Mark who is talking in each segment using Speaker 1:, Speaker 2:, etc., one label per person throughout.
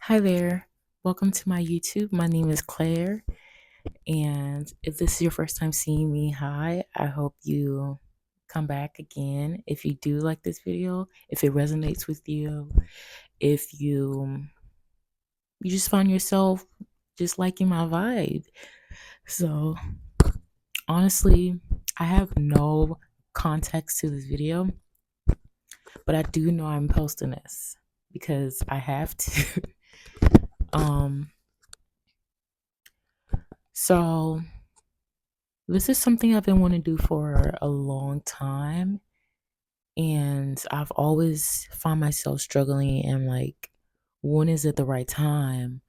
Speaker 1: Hi there. Welcome to my YouTube. My name is Claire. And if this is your first time seeing me, hi. I hope you come back again. If you do like this video, if it resonates with you, if you just find yourself just liking my vibe. So, honestly, I have no context to this video, but I do know I'm posting this because I have to. um so This is something I've been wanting to do for a long time. And I've always found myself struggling and like, when is it the right time?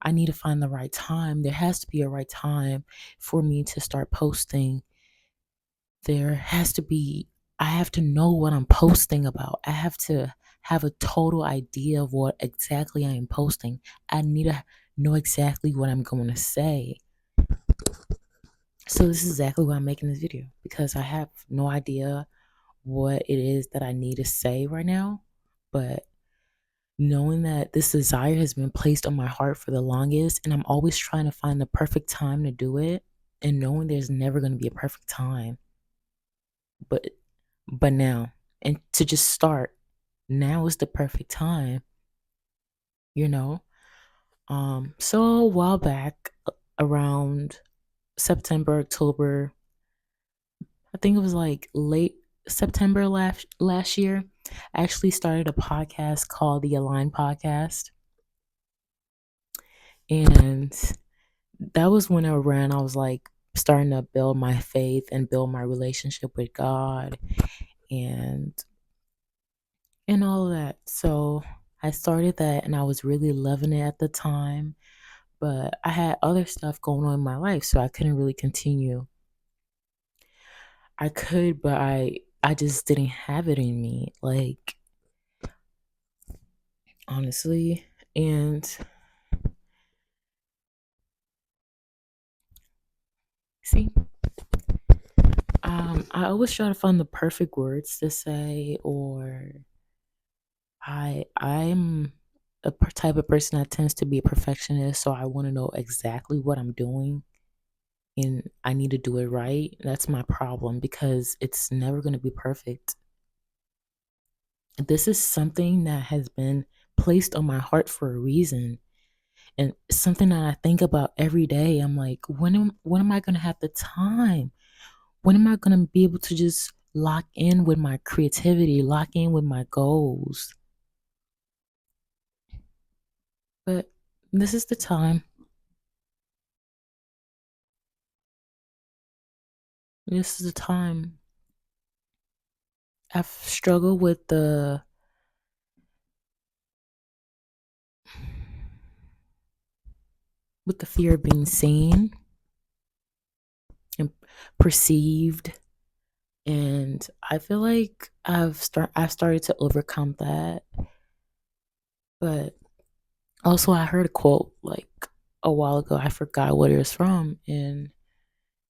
Speaker 1: I need to find the right time. There has to be a right time for me to start posting. There has to be, I have to know what I'm posting about. I have to have a total idea of what exactly I am posting. I need to know exactly what I'm going to say. So this is exactly why I'm making this video because I have no idea what it is that I need to say right now. But knowing that this desire has been placed on my heart for the longest, and I'm always trying to find the perfect time to do it, and knowing there's never going to be a perfect time, but now, and to just start, now is the perfect time, you know. So a while back, around September, October, I think it was like late September last year, I actually started a podcast called the Align Podcast. And that was when I was like starting to build my faith and build my relationship with God and all of that. So I started that and I was really loving it at the time, but I had other stuff going on in my life, so I couldn't really continue. I could, but I just didn't have it in me, like, honestly. And see, I always try to find the perfect words to say, or I'm a type of person that tends to be a perfectionist, so I want to know exactly what I'm doing and I need to do it right. That's my problem because it's never going to be perfect. This is something that has been placed on my heart for a reason, and something that I think about every day. I'm like, when am I going to have the time? When am I going to be able to just lock in with my creativity, lock in with my goals? But this is the time. This is the time. I've struggled with the fear of being seen and perceived, and I feel like I've started to overcome that. But also, I heard a quote like a while ago. I forgot what it was from, and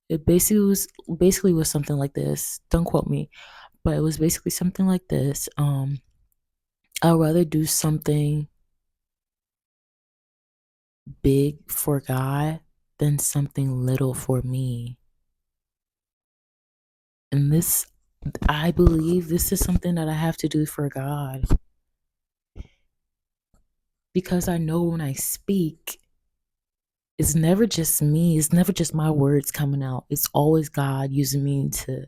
Speaker 1: it basically was something like this. Don't quote me, but it was basically something like this. I'd rather do something big for God than something little for me. And this, I believe this is something that I have to do for God because I know when I speak, it's never just me, it's never just my words coming out. It's always God using me to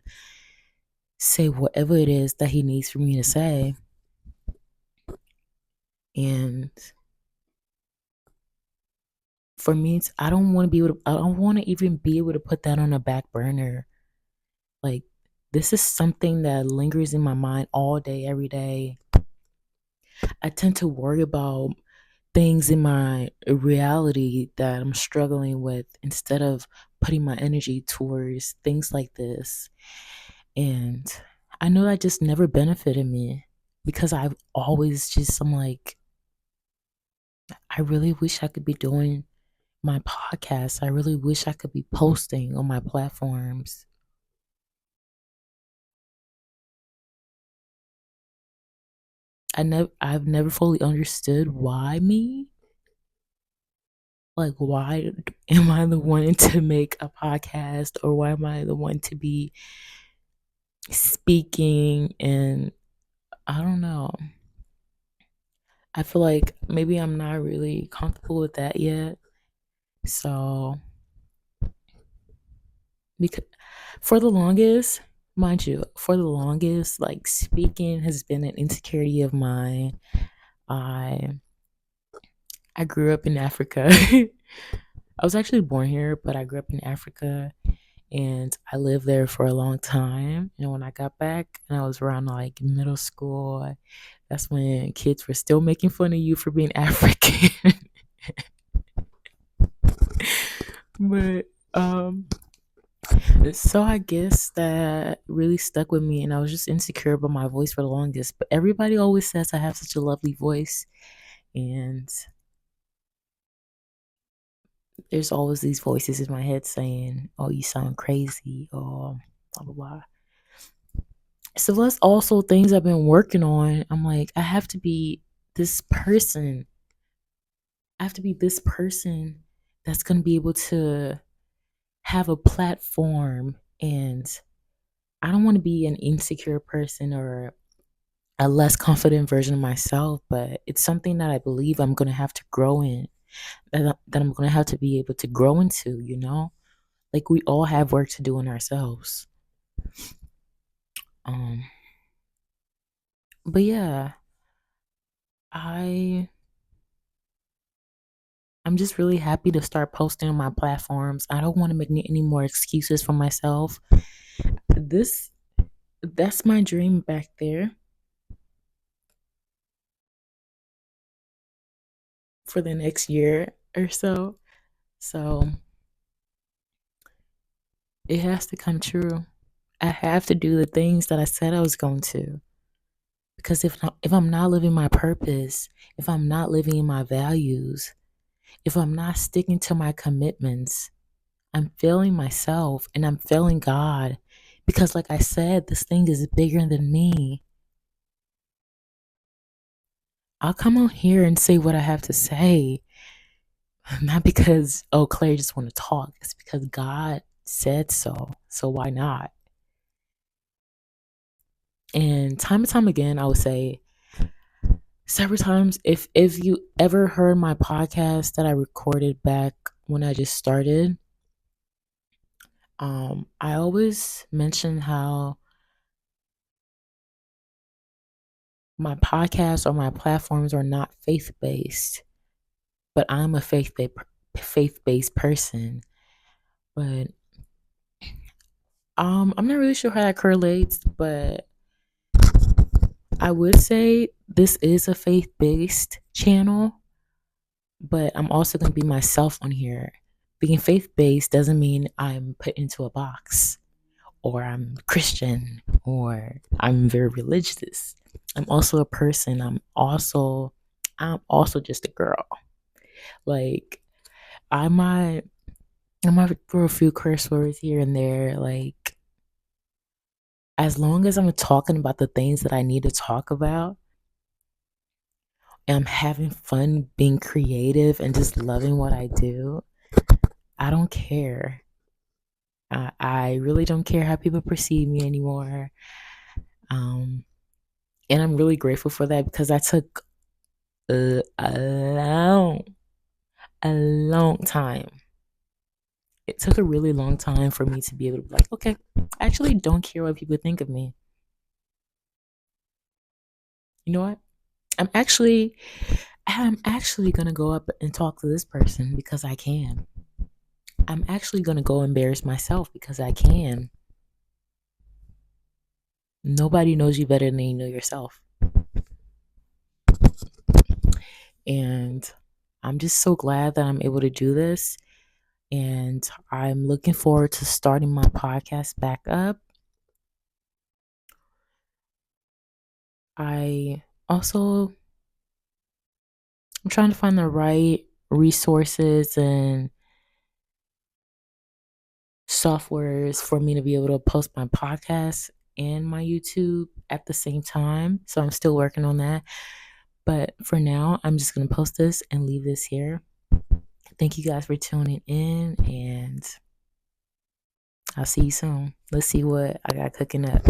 Speaker 1: say whatever it is that He needs for me to say. And for me, I don't want to be able to, I don't want to even be able to put that on a back burner. Like, this is something that lingers in my mind all day, every day. I tend to worry about things in my reality that I'm struggling with instead of putting my energy towards things like this. And I know that just never benefited me because I'm like, I really wish I could be doing my podcast. I really wish I could be posting on my platforms. I've never fully understood why me. Like, why am I the one to make a podcast, or why am I the one to be speaking? And I don't know. I feel like maybe I'm not really comfortable with that yet. So, because for the longest, mind you, for the longest, like speaking has been an insecurity of mine. I I grew up in Africa. I was actually born here, but I grew up in Africa and I lived there for a long time. And when I got back and I was around like middle school, that's when kids were still making fun of you for being African. But so I guess that really stuck with me, and I was just insecure about my voice for the longest. But everybody always says I have such a lovely voice, and there's always these voices in my head saying, "Oh, you sound crazy," or blah blah blah. So that's also things I've been working on. I'm like, I have to be this person. I have to be this person that's gonna be able to have a platform, and I don't want to be an insecure person or a less confident version of myself, but it's something that I believe I'm going to have to grow in, that I'm going to have to be able to grow into, you know? Like we all have work to do in ourselves. Um but yeah, I I'm just really happy to start posting on my platforms. I don't want to make any more excuses for myself. This that's my dream back there for the next year or so. So it has to come true. I have to do the things that I said I was going to. Because if I'm not living my purpose, if I'm not living in my values, if I'm not sticking to my commitments, I'm failing myself and I'm failing God. Because like I said, this thing is bigger than me. I'll come on here and say what I have to say. Not because, oh, Claire just want to talk. It's because God said so. So why not? And time again, I would say several times, if you ever heard my podcast that I recorded back when I just started, I always mention how my podcast or my platforms are not faith based, but I'm a faith based person. But I'm not really sure how that correlates, but I would say this is a faith based channel, but I'm also going to be myself on here. Being faith based doesn't mean I'm put into a box, or I'm Christian, or I'm very religious. I'm also a person. I'm also just a girl. Like I might throw a few curse words here and there. Like as long as I'm talking about the things that I need to talk about, and I'm having fun being creative and just loving what I do, I don't care. I really don't care how people perceive me anymore. Um, and I'm really grateful for that because I took a long time. It took a really long time for me to be able to be like, okay, I actually don't care what people think of me. You know what? I'm actually I'm actually gonna go up and talk to this person because I can. I'm actually gonna go embarrass myself because I can. Nobody knows you better than you know yourself. And I'm just so glad that I'm able to do this. And I'm looking forward to starting my podcast back up. I also I'm trying to find the right resources and softwares for me to be able to post my podcast and my YouTube at the same time. So I'm still working on that. But for now, I'm just going to post this and leave this here. Thank you guys for tuning in, and I'll see you soon. Let's see what I got cooking up.